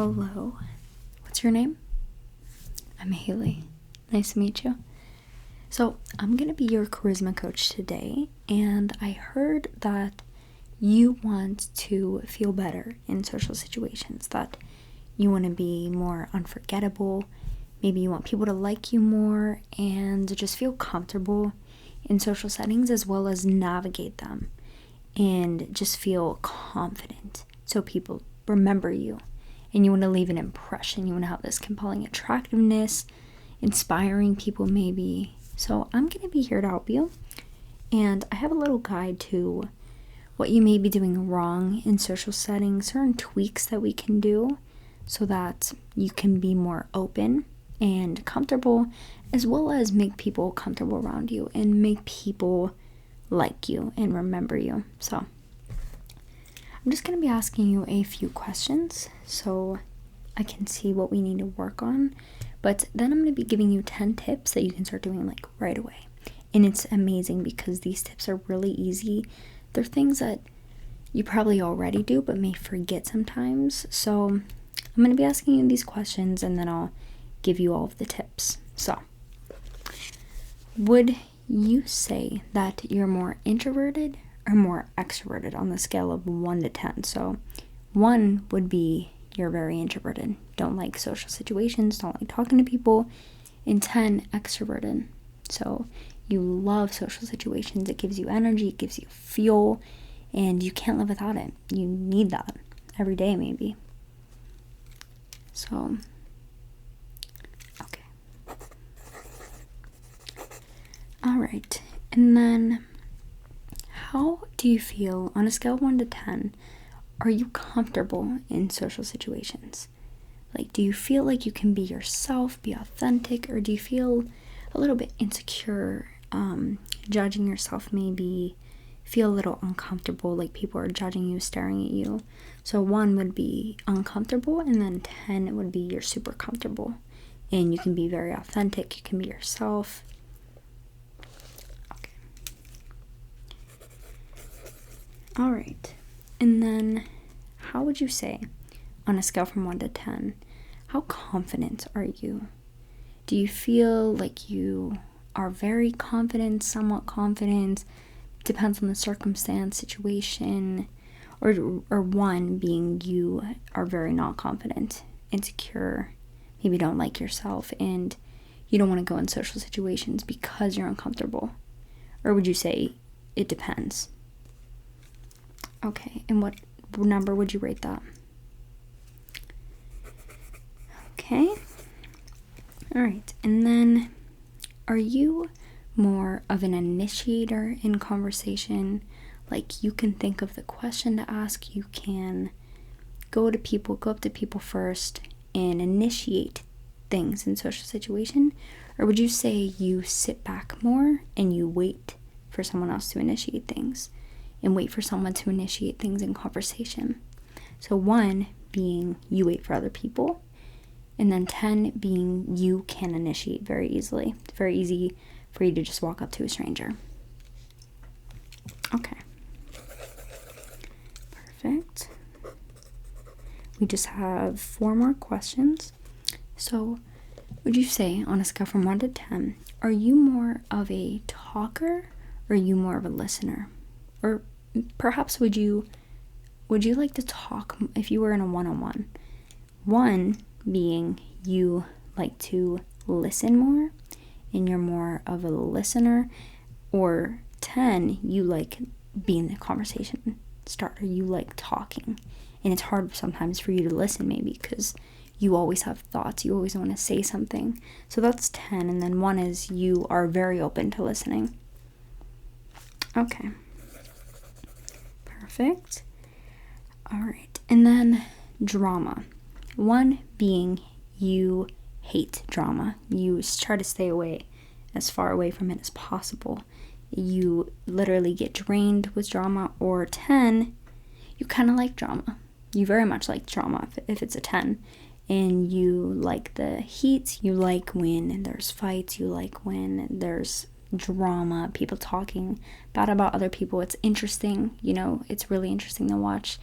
Hello. What's your name? I'm Haley. Nice to meet you. So, I'm going to be your charisma coach today, and I heard that you want to feel better in social situations, that you want to be more unforgettable. Maybe you want people to like you more and just feel comfortable in social settings as well as navigate them and just feel confident so people remember you. And you want to leave an impression. You want to have this compelling attractiveness, inspiring people maybe. So I'm going to be here to help you. And I have a little guide to what you may be doing wrong in social settings, certain tweaks that we can do so that you can be more open and comfortable, as well as make people comfortable around you and make people like you and remember you. So I'm just going to be asking you a few questions so I can see what we need to work on. But then I'm going to be giving you 10 tips that you can start doing like right away. And it's amazing because these tips are really easy. They're things that you probably already do but may forget sometimes. So I'm going to be asking you these questions and then I'll give you all of the tips. So, would you say that you're more introverted or more extroverted on the scale of 1 to 10? So 1 would be you're very introverted, don't like social situations, don't like talking to people, and 10 extroverted. So you love social situations, it gives you energy, it gives you fuel, and you can't live without it. You need that every day maybe. So, okay. All right, and then how do you feel on a scale of 1 to 10? Are you comfortable in social situations? Like, do you feel like you can be yourself, be authentic, or do you feel a little bit insecure, judging yourself maybe, feel a little uncomfortable, like people are judging you, staring at you? So 1 would be uncomfortable, and then 10 would be you're super comfortable, and you can be very authentic, you can be yourself. All right, and then how would you say, on a scale from 1 to 10, how confident are you? Do you feel like you are very confident, somewhat confident, depends on the circumstance, situation, or 1 being you are very not confident, insecure, maybe don't like yourself, and you don't want to go in social situations because you're uncomfortable? Or would you say it depends? Okay, and what number would you rate that? Okay. All right, and then are you more of an initiator in conversation? Like you can think of the question to ask, you can go up to people first and initiate things in social situation? Or would you say you sit back more and you wait for someone else to initiate things? And wait for someone to initiate things in conversation. So 1 being you wait for other people, and then 10 being you can initiate very easily. It's very easy for you to just walk up to a stranger. Okay. Perfect. We just have 4 more questions. So would you say on a scale from 1 to 10, are you more of a talker or are you more of a listener? Or perhaps would you like to talk if you were in a one-on-one? 1 being you like to listen more and you're more of a listener, or 10 you like being the conversation starter, you like talking, and it's hard sometimes for you to listen maybe because you always have thoughts, you always want to say something. So that's 10, and then 1 is you are very open to listening. Okay. Perfect. All right, and then drama. 1 being you hate drama. You try to stay away, as far away from it as possible. You literally get drained with drama. Or 10, you kind of like drama. You very much like drama if it's a 10. And you like the heat. You like when there's fights. You like when there's drama, people talking bad about other people. It's interesting, it's really interesting to watch.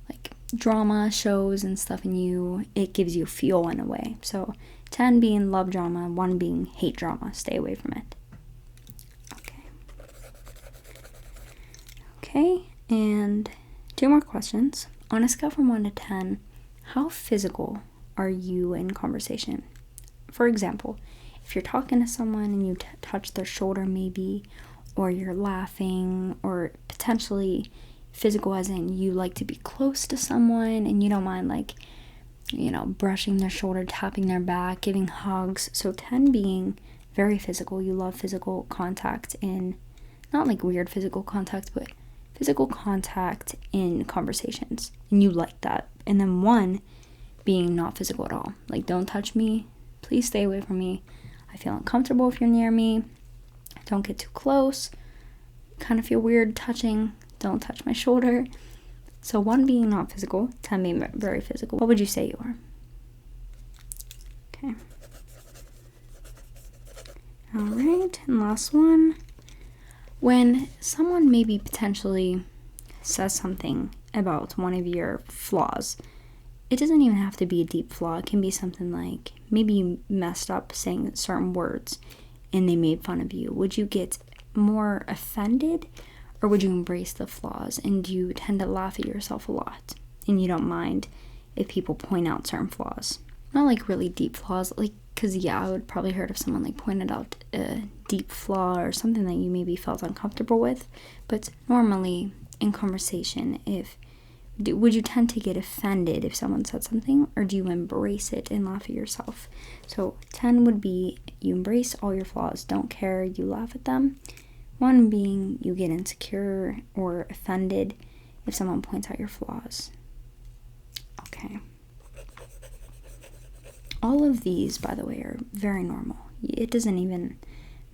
Like drama shows and stuff, and it gives you fuel in a way. So 10 being love drama, 1 being hate drama. Stay away from it. Okay, and 2 more questions. On a scale from 1 to 10, how physical are you in conversation? For example, if you're talking to someone and you touch their shoulder maybe, or you're laughing, or potentially physical as in you like to be close to someone and you don't mind brushing their shoulder, tapping their back, giving hugs. So 10 being very physical, you love physical contact not like weird physical contact, but physical contact in conversations, and you like that. And then 1 being not physical at all, like don't touch me, please stay away from me, I feel uncomfortable if you're near me, don't get too close, kind of feel weird touching, don't touch my shoulder. So 1 being not physical, 10 being very physical. What would you say you are? Okay. All right, and last one. When someone maybe potentially says something about one of your flaws, it doesn't even have to be a deep flaw. It can be something like maybe you messed up saying certain words and they made fun of you. Would you get more offended, or would you embrace the flaws? And do you tend to laugh at yourself a lot and you don't mind if people point out certain flaws? Not like really deep flaws, like, because I would probably heard if someone like pointed out a deep flaw or something that you maybe felt uncomfortable with. But normally in conversation, would you tend to get offended if someone said something, or do you embrace it and laugh at yourself? So 10 would be you embrace all your flaws, don't care, you laugh at them. 1 being you get insecure or offended if someone points out your flaws. Okay. All of these, by the way, are very normal. It doesn't even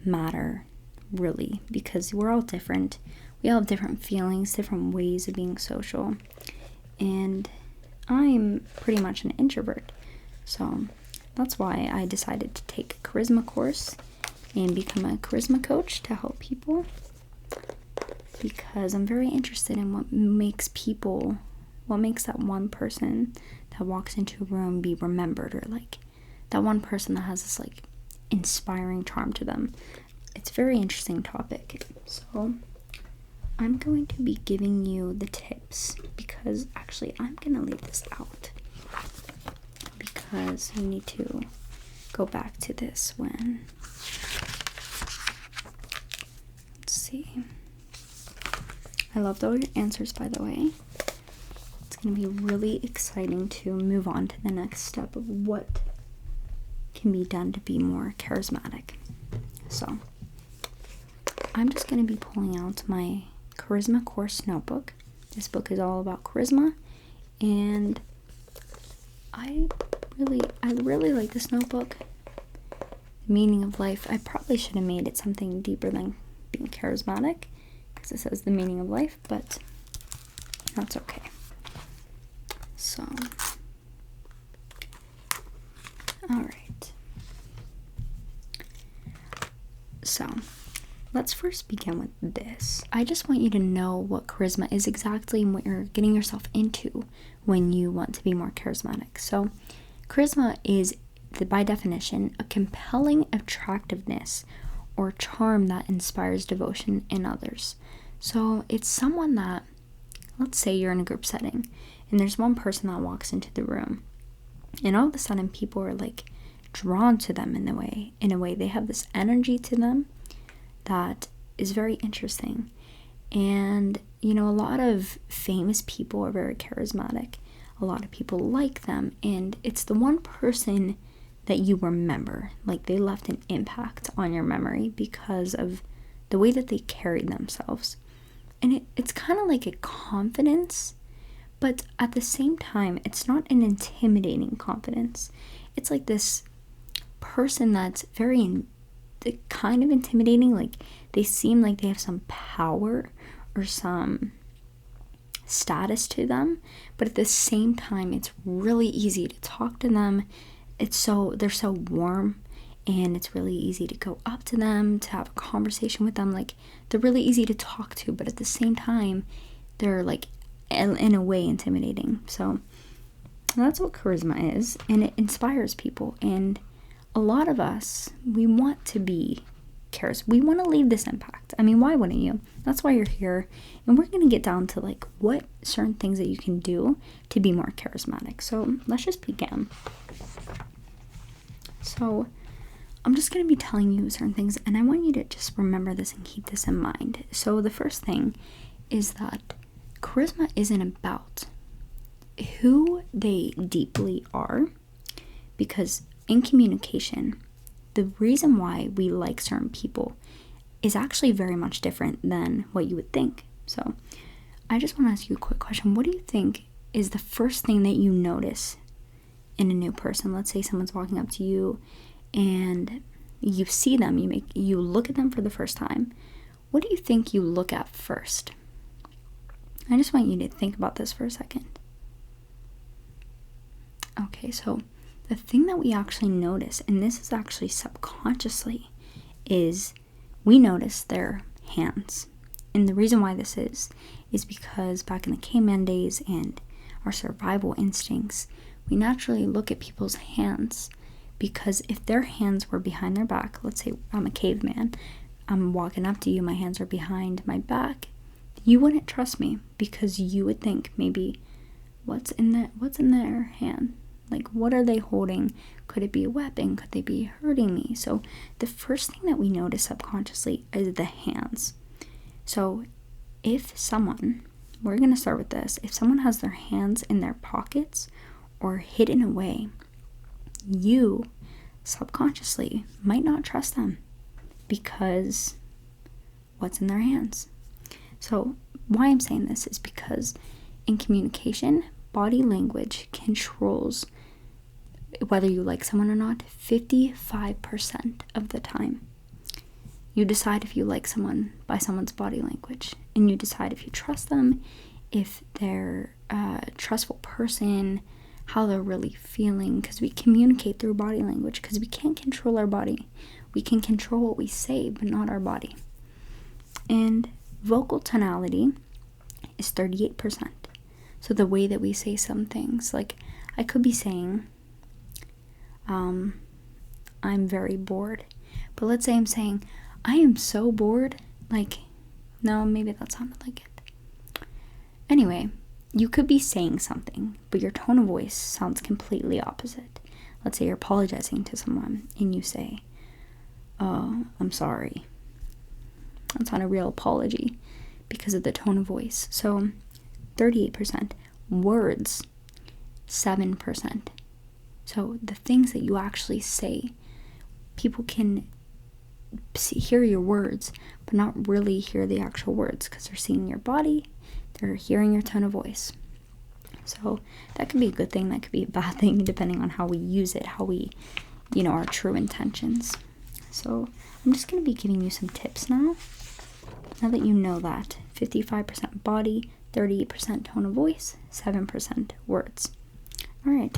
matter, really, because we're all different. We all have different feelings, different ways of being social. And I'm pretty much an introvert. So that's why I decided to take a charisma course and become a charisma coach to help people. Because I'm very interested in what makes that one person that walks into a room be remembered, or like that one person that has this like inspiring charm to them. It's a very interesting topic. So I'm going to be giving you the tips, because actually I'm gonna leave this out because we need to go back to this when, let's see. I loved all your answers, by the way. It's going to be really exciting to move on to the next step of what can be done to be more charismatic. So I'm just going to be pulling out my charisma course notebook. This book is all about charisma, and I really like this notebook. The meaning of life. I probably should have made it something deeper than being charismatic, because it says the meaning of life, but that's okay. So, alright. So, let's first begin with this. I just want you to know what charisma is exactly and what you're getting yourself into when you want to be more charismatic. So, charisma is, by definition, a compelling attractiveness or charm that inspires devotion in others. So it's someone that, let's say you're in a group setting and there's one person that walks into the room, and all of a sudden people are like drawn to them in a way they have this energy to them that is very interesting. And a lot of famous people are very charismatic. A lot of people like them, and it's the one person that you remember, like they left an impact on your memory because of the way that they carried themselves. And it's kind of like a confidence, but at the same time, it's not an intimidating confidence. It's like this person that's very kind of intimidating, like they seem like they have some power or some status to them, but at the same time, it's really easy to talk to them. They're so warm, and it's really easy to go up to them, to have a conversation with them. Like, they're really easy to talk to, but at the same time, they're like in a way intimidating. So that's what charisma is, and it inspires people. And a lot of us, we want to be charismatic. We want to leave this impact. I mean, why wouldn't you? That's why you're here. And we're going to get down to like what certain things that you can do to be more charismatic. So let's just begin. So I'm just going to be telling you certain things, and I want you to just remember this and keep this in mind. So the first thing is that charisma isn't about who they deeply are, because in communication, the reason why we like certain people is actually very much different than what you would think. So I just want to ask you a quick question. What do you think is the first thing that you notice in a new person? Let's say someone's walking up to you and you see them, you look at them for the first time. What do you think you look at first? I just want you to think about this for a second. Okay, so the thing that we actually notice, and this is actually subconsciously, is we notice their hands. And the reason why this is because back in the caveman days and our survival instincts, we naturally look at people's hands, because if their hands were behind their back, let's say I'm a caveman, I'm walking up to you, my hands are behind my back, you wouldn't trust me, because you would think maybe, what's in their hand? Like, what are they holding? Could it be a weapon? Could they be hurting me? So the first thing that we notice subconsciously is the hands. So if someone, we're going to start with this, if someone has their hands in their pockets or hidden away, you subconsciously might not trust them, because what's in their hands? So why I'm saying this is because in communication, body language controls whether you like someone or not 55% of the time. You decide if you like someone by someone's body language, and you decide if you trust them, if they're a trustful person, how they're really feeling, because we communicate through body language, because we can't control our body. We can control what we say, but not our body. And vocal tonality is 38%. So the way that we say some things, like I could be saying, I'm very bored. But let's say I'm saying, I am so bored. Like, no, maybe that sounded like it. Anyway, you could be saying something, but your tone of voice sounds completely opposite. Let's say you're apologizing to someone and you say, oh, I'm sorry. That's not a real apology because of the tone of voice. So 38%. Words, 7%. So the things that you actually say, people can hear your words, but not really hear the actual words, because they're seeing your body, they're hearing your tone of voice. So that could be a good thing, that could be a bad thing, depending on how we use it, how we, our true intentions. So I'm just going to be giving you some tips now that you know that. 55% body, 38% tone of voice, 7% words. All right,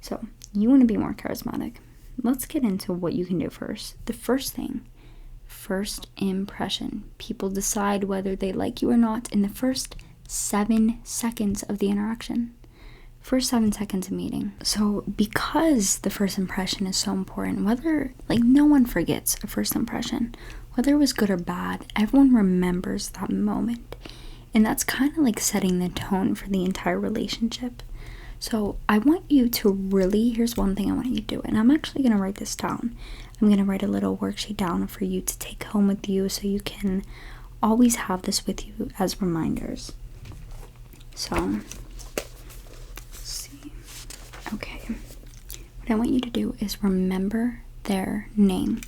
so you want to be more charismatic. Let's get into what you can do first. The first thing, first impression. People decide whether they like you or not in the first 7 seconds of the interaction. First 7 seconds of meeting. So because the first impression is so important, no one forgets a first impression. Whether it was good or bad, everyone remembers that moment. And that's kind of like setting the tone for the entire relationship. So I want you to really, here's one thing I want you to do, and I'm actually going to write this down. I'm going to write a little worksheet down for you to take home with you, so you can always have this with you as reminders. So, let's see. Okay. What I want you to do is remember their name.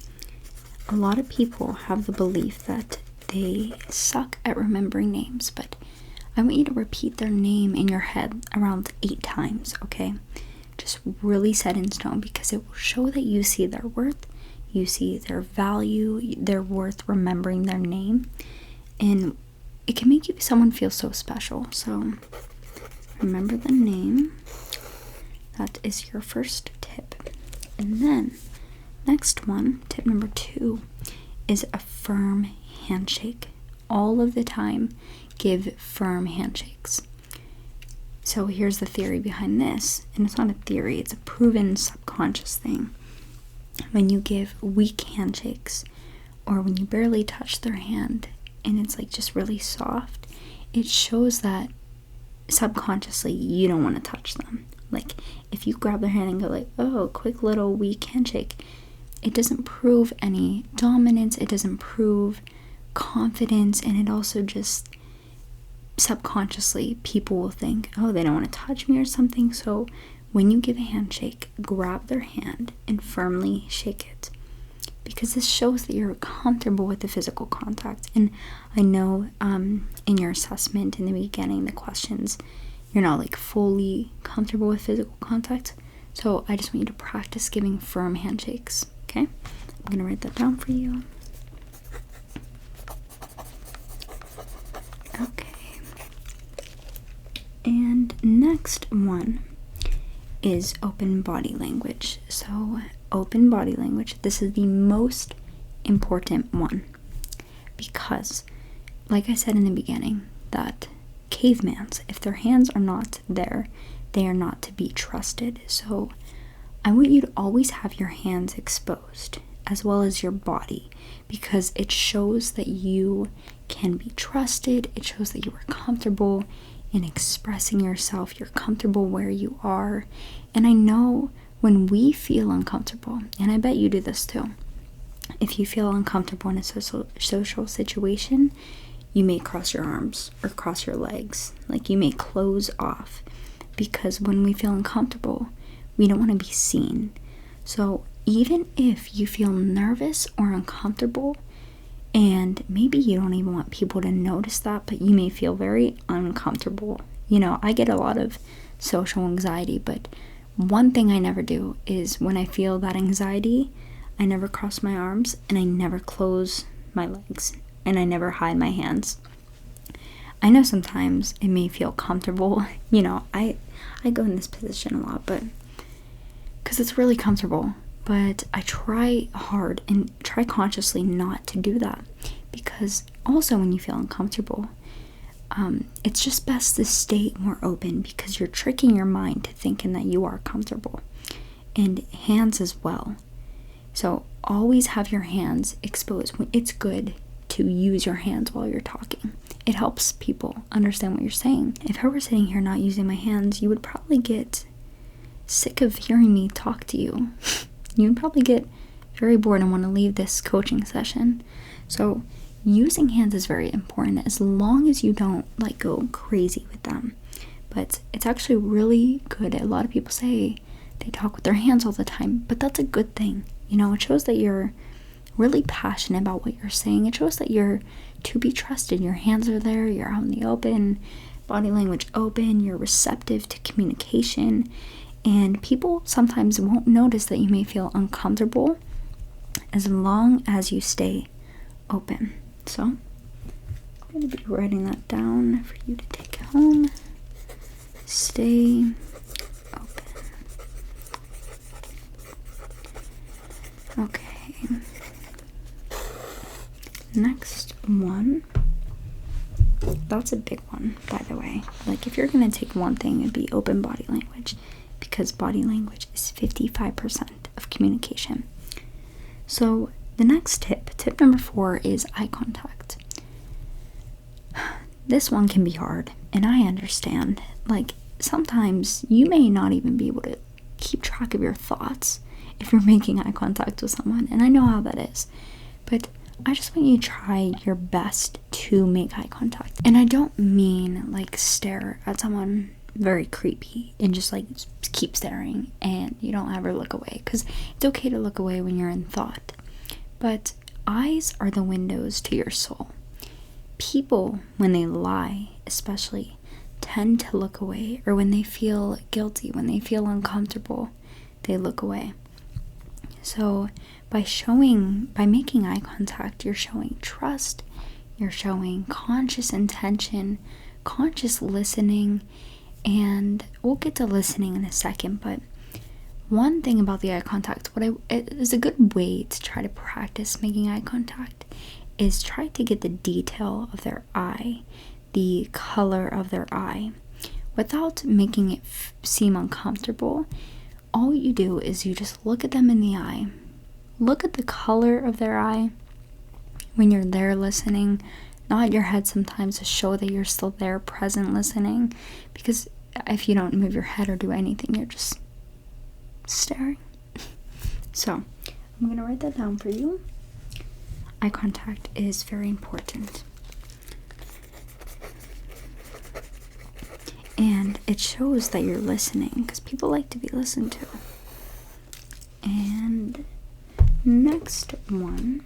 A lot of people have the belief that they suck at remembering names, but I want you to repeat their name in your head around 8 times, okay? Just really set in stone, because it will show that you see their worth, you see their value, they're worth remembering their name, and it can make someone feel so special. So remember the name. That is your first tip. And then next one, tip number 2, is a firm handshake. All of the time, give firm handshakes. So here's the theory behind this, and it's not a theory, it's a proven subconscious thing. When you give weak handshakes, or when you barely touch their hand and it's like just really soft, it shows that subconsciously you don't want to touch them. Like if you grab their hand and go like, oh, quick little weak handshake, it doesn't prove any dominance, it doesn't prove confidence, and it also just subconsciously people will think, oh, they don't want to touch me or something. So when you give a handshake, grab their hand and firmly shake it, because this shows that you're comfortable with the physical contact. And I know in your assessment in the beginning, the questions, you're not like fully comfortable with physical contact. So I just want you to practice giving firm handshakes, okay? I'm gonna write that down for you. Okay. And next one is open body language. So open body language, this is the most important one, because like I said in the beginning, that cavemans, if their hands are not there, they are not to be trusted. So I want you to always have your hands exposed as well as your body, because it shows that you can be trusted. It shows that you are comfortable in expressing yourself. You're comfortable where you are. And I know when we feel uncomfortable, and I bet you do this too, if you feel uncomfortable in a social situation, you may cross your arms or cross your legs. Like you may close off, because when we feel uncomfortable, we don't want to be seen. So even if you feel nervous or uncomfortable, and maybe you don't even want people to notice that, but you may feel very uncomfortable. You know, I get a lot of social anxiety, but one thing I never do is when I feel that anxiety, I never cross my arms and I never close my legs and I never hide my hands. I know sometimes it may feel comfortable. You know, I go in this position a lot, but because it's really comfortable. But I try hard and try consciously not to do that, because also when you feel uncomfortable, it's just best to stay more open, because you're tricking your mind to thinking that you are comfortable, and hands as well. So always have your hands exposed. It's good to use your hands while you're talking. It helps people understand what you're saying. If I were sitting here not using my hands, you would probably get sick of hearing me talk to you. You would probably get very bored and want to leave this coaching session. So using hands is very important, as long as you don't like go crazy with them. But it's actually really good. A lot of people say they talk with their hands all the time, but that's a good thing. You know, it shows that you're really passionate about what you're saying. It shows that you're to be trusted. Your hands are there, you're out in the open, body language open, you're receptive to communication. And people sometimes won't notice that you may feel uncomfortable as long as you stay open. So I'm going to be writing that down for you to take home. Stay open. Okay. Next one. That's a big one, by the way. Like if you're going to take one thing, it'd be open body language, because body language is 55% of communication. So the next tip number 4, is eye contact. This one can be hard, and I understand. Like sometimes you may not even be able to keep track of your thoughts if you're making eye contact with someone, and I know how that is. But I just want you to try your best to make eye contact. And I don't mean like stare at someone very creepy and just like keep staring and you don't ever look away, because it's okay to look away when you're in thought. But eyes are the windows to your soul. People, when they lie especially, tend to look away, or when they feel guilty, when they feel uncomfortable, they look away. So by making eye contact, you're showing trust, you're showing conscious intention, conscious listening, and we'll get to listening in a second. But one thing about the eye contact, it is a good way to try to practice making eye contact, is try to get the detail of their eye, the color of their eye. without making it seem uncomfortable, all you do is you just look at them in the eye. Look at the color of their eye when you're there listening. Nod your head sometimes to show that you're still there, present, listening. Because if you don't move your head or do anything, you're just staring. So, I'm going to write that down for you. Eye contact is very important. And it shows that you're listening, because people like to be listened to. And next one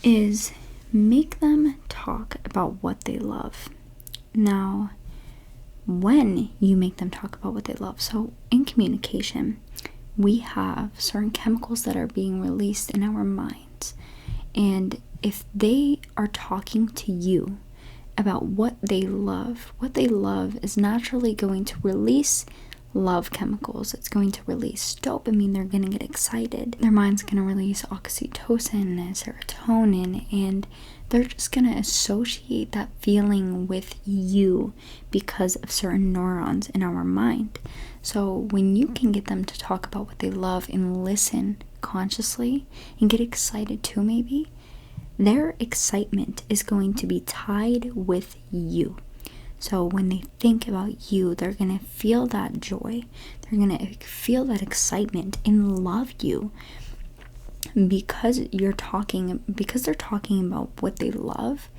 is make them talk about what they love. Now, when you make them talk about what they love, so in communication, we have certain chemicals that are being released in our minds. And if they are talking to you about what they love is naturally going to release love chemicals. It's going to release dopamine. They're going to get excited. Their mind's going to release oxytocin and serotonin, and they're just going to associate that feeling with you because of certain neurons in our mind. So when you can get them to talk about what they love and listen consciously and get excited too, maybe, their excitement is going to be tied with you. So when they think about you, they're going to feel that joy. They're going to feel that excitement and love you because they're talking about what they love.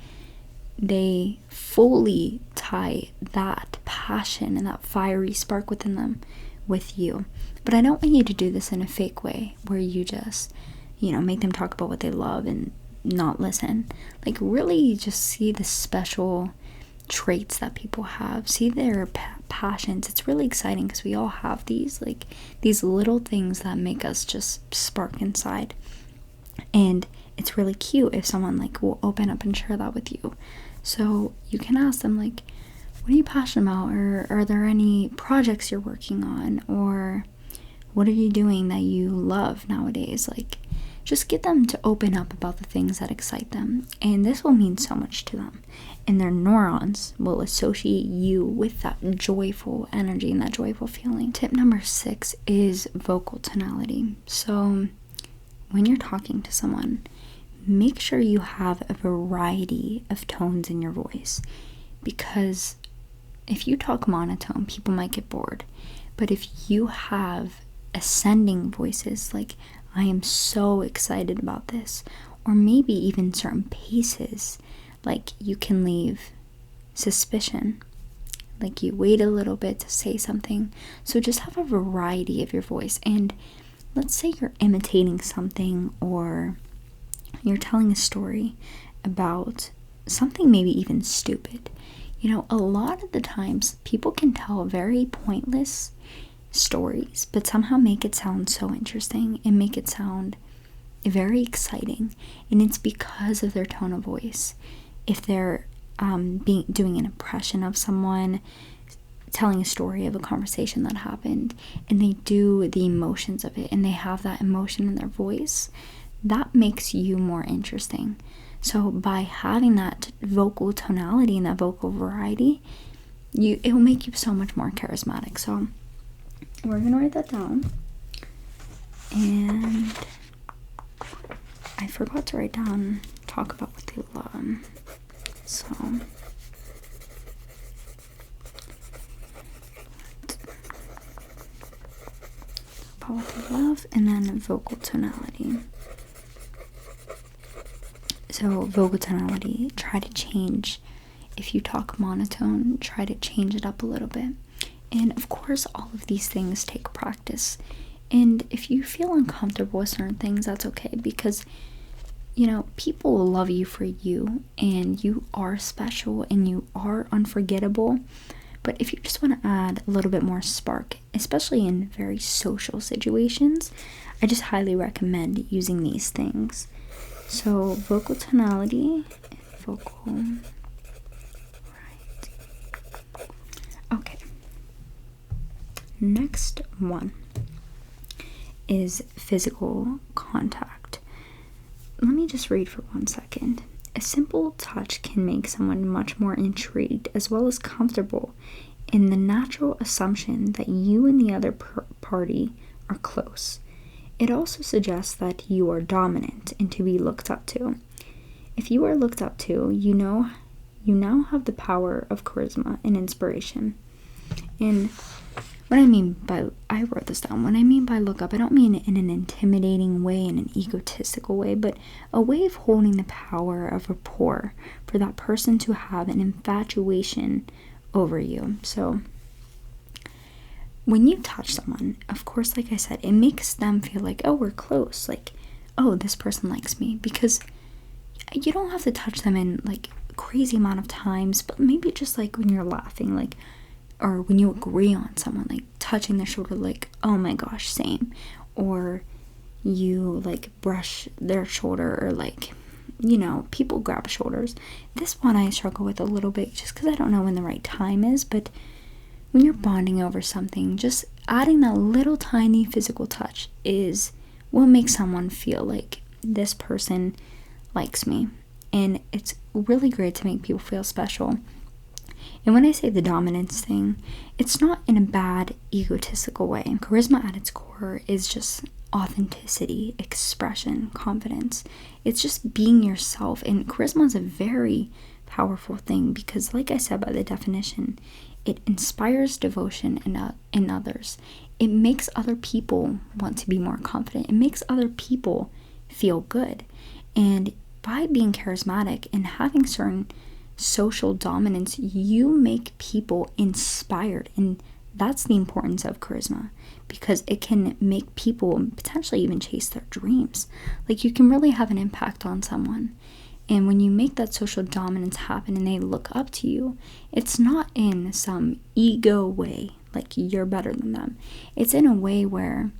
They fully tie that passion and that fiery spark within them with you. But I don't want you to do this in a fake way where you just, make them talk about what they love and not listen. Like, really just see the special traits that people have, see their passions. It's really exciting because we all have these little things that make us just spark inside, and it's really cute if someone will open up and share that with you. So you can ask them, what are you passionate about, or are there any projects you're working on, or what are you doing that you love nowadays? Just get them to open up about the things that excite them, and this will mean so much to them, and their neurons will associate you with that joyful energy and that joyful feeling. Tip number 6 is vocal tonality. So when you're talking to someone, make sure you have a variety of tones in your voice, because if you talk monotone, people might get bored. But if you have ascending voices, I am so excited about this, or maybe even certain paces, you can leave suspicion, you wait a little bit to say something. So just have a variety of your voice. And let's say you're imitating something, or you're telling a story about something maybe even stupid. A lot of the times people can tell very pointless stories, but somehow make it sound so interesting and make it sound very exciting. And it's because of their tone of voice. If they're doing an impression of someone, telling a story of a conversation that happened, and they do the emotions of it, and they have that emotion in their voice, that makes you more interesting. So by having that vocal tonality and that vocal variety, it will make you so much more charismatic. So we're gonna write that down. And I forgot to write down, talk about what they love. So about what they love, and then vocal tonality. So vocal tonality, try to change. If you talk monotone, try to change it up a little bit. And of course, all of these things take practice. And if you feel uncomfortable with certain things, that's okay, because people will love you for you, and you are special and you are unforgettable. But if you just want to add a little bit more spark, especially in very social situations, I just highly recommend using these things. So vocal tonality, vocal, right. Okay. Next one is physical contact. Let me just read for 1 second. a simple touch can make someone much more intrigued as well as comfortable in the natural assumption that you and the other party are close. It also suggests that you are dominant and to be looked up to. If you are looked up to, you now have the power of charisma and inspiration. And I wrote this down. When I mean by look up, I don't mean in an intimidating way, in an egotistical way, but a way of holding the power of rapport for that person to have an infatuation over you. So when you touch someone, of course, like I said, it makes them feel like, oh, we're close. Like, oh, this person likes me. Because you don't have to touch them in like crazy amount of times, but maybe just like when you're laughing, like, or when you agree on someone, like touching their shoulder, like, oh my gosh, same. Or you like brush their shoulder, or like, you know, people grab shoulders. This one I struggle with a little bit just because I don't know when the right time is, but when you're bonding over something, just adding that little tiny physical touch will make someone feel like this person likes me. And it's really great to make people feel special. And when I say the dominance thing, it's not in a bad, egotistical way. Charisma at its core is just authenticity, expression, confidence. It's just being yourself. And charisma is a very powerful thing because, like I said by the definition, it inspires devotion in others. It makes other people want to be more confident. It makes other people feel good. And by being charismatic and having certain social dominance, you make people inspired. And that's the importance of charisma, because it can make people potentially even chase their dreams. Like, you can really have an impact on someone. And when you make that social dominance happen and they look up to you, it's not in some ego way, like you're better than them. It's in a way where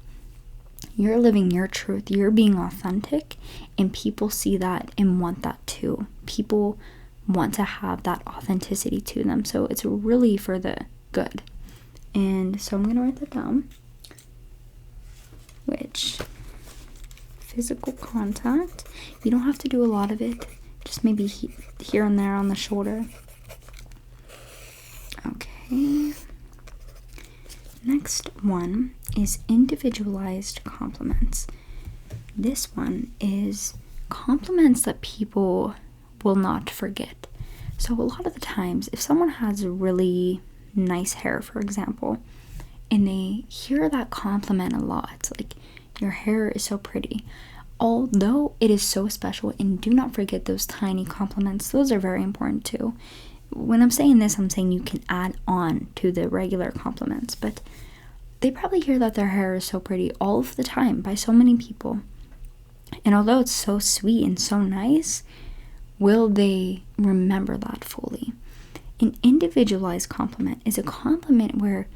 you're living your truth, you're being authentic, and people see that and want that too. People want to have that authenticity to them. So it's really for the good. And so I'm going to write that down. Which, physical contact, you don't have to do a lot of it. Just maybe here and there on the shoulder. Okay. Next one is individualized compliments. This one is compliments that people will not forget. So a lot of the times, if someone has really nice hair, for example, and they hear that compliment a lot, like, your hair is so pretty, although it is so special, and do not forget those tiny compliments, those are very important too. When I'm saying this, I'm saying you can add on to the regular compliments, but they probably hear that their hair is so pretty all of the time by so many people. And although it's so sweet and so nice, will they remember that fully? An individualized compliment is a compliment where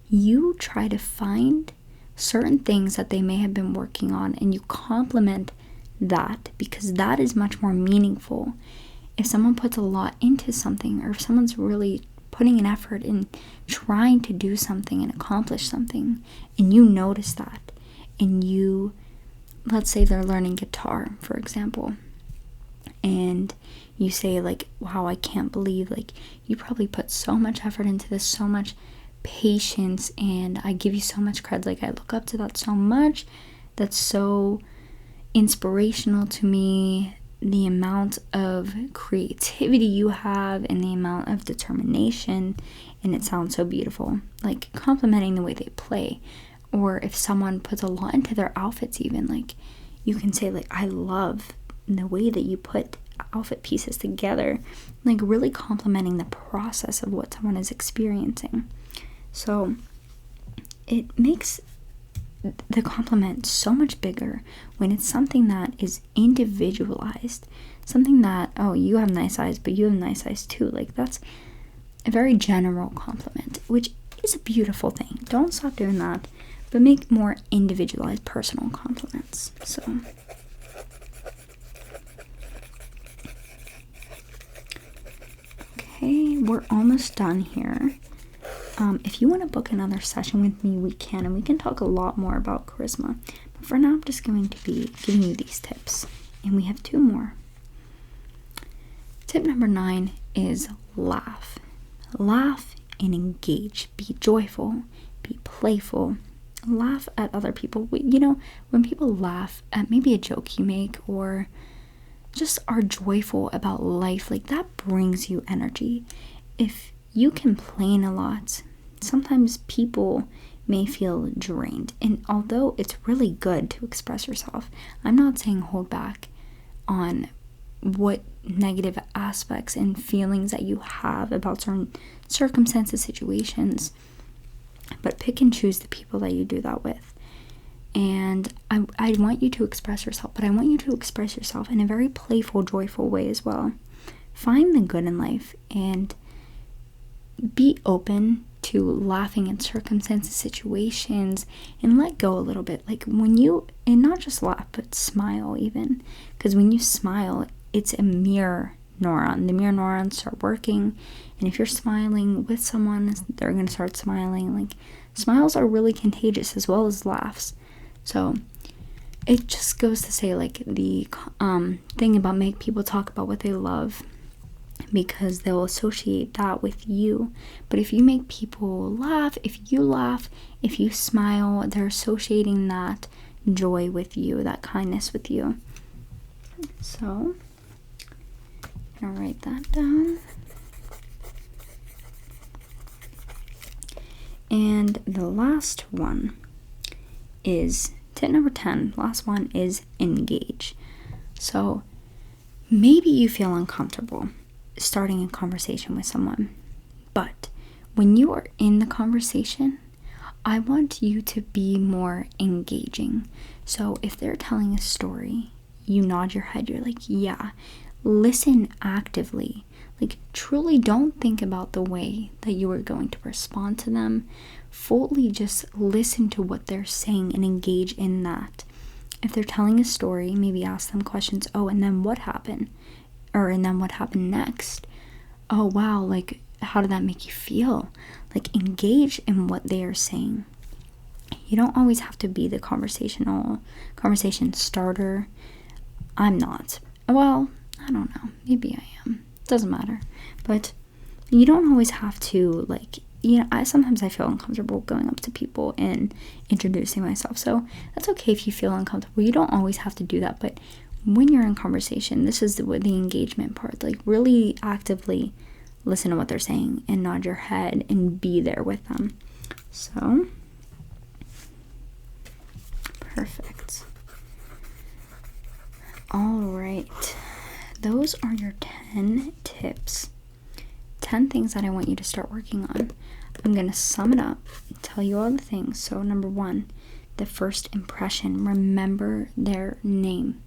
you try to find certain things that they may have been working on, and you compliment that, because that is much more meaningful. If someone puts a lot into something, or if someone's really putting an effort in trying to do something and accomplish something, and you notice that, and you, let's say they're learning guitar, for example, and you say like, wow, I can't believe, like, you probably put so much effort into this, so much patience, and I give you so much credit, like, I look up to that so much, that's so inspirational to me, the amount of creativity you have and the amount of determination, and it sounds so beautiful. Like, complimenting the way they play, or if someone puts a lot into their outfits, even, like, you can say like, I love the way that you put outfit pieces together, like really complimenting the process of what someone is experiencing. So it makes the compliment so much bigger when it's something that is individualized, something that, oh, you have nice eyes, but you have nice eyes too. Like, that's a very general compliment, which is a beautiful thing. Don't stop doing that, but make more individualized personal compliments. So okay, we're almost done here. If you want to book another session with me, we can, and we can talk a lot more about charisma. But for now, I'm just going to be giving you these tips, and we have 2 more. Tip number 9 is laugh. Laugh and engage. Be joyful. Be playful. Laugh at other people. You know, when people laugh at maybe a joke you make or just are joyful about life, like that brings you energy. If you complain a lot, sometimes people may feel drained. And although it's really good to express yourself, I'm not saying hold back on what negative aspects and feelings that you have about certain circumstances, situations, but pick and choose the people that you do that with. And I want you to express yourself, but I want you to express yourself in a very playful, joyful way as well. Find the good in life and be open to laughing at circumstances, situations, and let go a little bit. Like when you, and not just laugh, but smile even. Because when you smile, it's a mirror neuron. The mirror neurons start working. And if you're smiling with someone, they're going to start smiling. Like smiles are really contagious as well as laughs. So it just goes to say, like, the thing about make people talk about what they love, because they'll associate that with you. But if you make people laugh, if you smile, they're associating that joy with you, that kindness with you. So I'm gonna write that down. And the last one is tip number 10. Last one is engage. So maybe you feel uncomfortable starting a conversation with someone, but when you are in the conversation, I want you to be more engaging. So if they're telling a story, you nod your head, you're like, yeah. Listen actively. Like, truly don't think about the way that you are going to respond to them. Fully just listen to what they're saying and engage in that. If they're telling a story, maybe ask them questions. Oh, and then what happened? Or, and then what happened next? Oh, wow, like, how did that make you feel? Like, engage in what they are saying. You don't always have to be the conversation starter. I'm not. Well, I don't know. Maybe I am. Doesn't matter. But you don't always have to, like, you know, sometimes I feel uncomfortable going up to people and introducing myself. So that's okay if you feel uncomfortable. You don't always have to do that. But when you're in conversation, this is the engagement part. Like, really actively listen to what they're saying and nod your head and be there with them. So, perfect. All right. Those are your 10 tips. 10 things that I want you to start working on. I'm going to sum it up, tell you all the things. So, number 1, the first impression. Remember their name.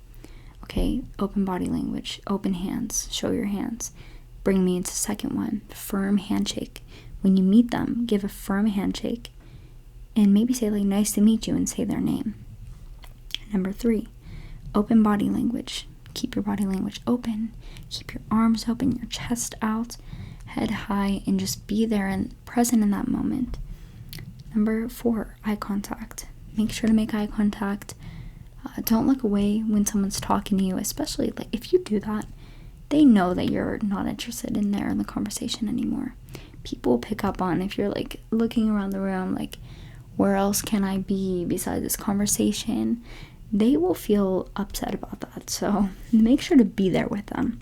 Okay, open body language, open hands, show your hands. Bring me into second one, firm handshake. When you meet them, give a firm handshake and maybe say, like, nice to meet you, and say their name. Number 3, open body language. Keep your body language open. Keep your arms open, your chest out, head high, and just be there and present in that moment. Number 4, eye contact. Make sure to make eye contact. Don't look away when someone's talking to you, especially, like, if you do that, they know that you're not interested in the conversation anymore. People pick up on if you're, like, looking around the room, like, where else can I be besides this conversation? They will feel upset about that. So make sure to be there with them.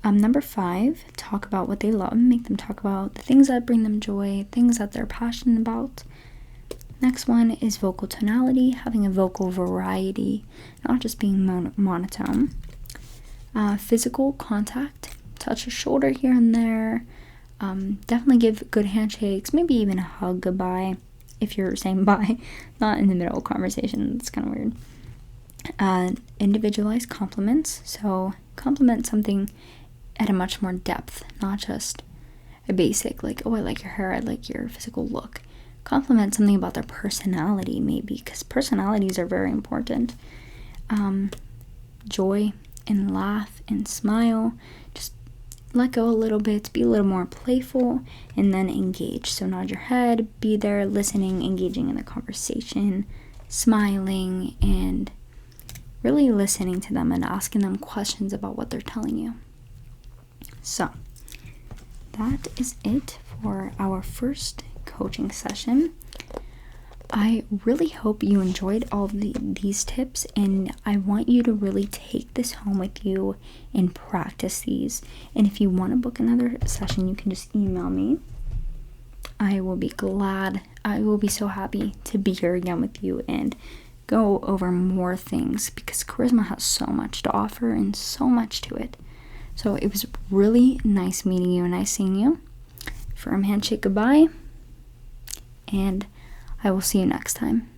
Number 5, talk about what they love. Make them talk about the things that bring them joy, things that they're passionate about. Next one is vocal tonality, having a vocal variety, not just being monotone. Physical contact, touch a shoulder here and there. Definitely give good handshakes, maybe even a hug goodbye if you're saying bye, not in the middle of conversation. It's kind of weird. Individualized compliments, so compliment something at a much more depth, not just a basic, like, oh, I like your hair, I like your physical look. Compliment something about their personality, maybe, because personalities are very important. Joy and laugh and smile. Just let go a little bit, be a little more playful, and then engage. So nod your head, be there, listening, engaging in the conversation, smiling, and really listening to them and asking them questions about what they're telling you. So that is it for our first coaching session. I really hope you enjoyed all of these tips, and I want you to really take this home with you and practice these. And if you want to book another session, you can just email me. I will be glad. I will be so happy to be here again with you and go over more things, because charisma has so much to offer and so much to it. So it was really nice meeting you and nice seeing you. Firm handshake, goodbye, and I will see you next time.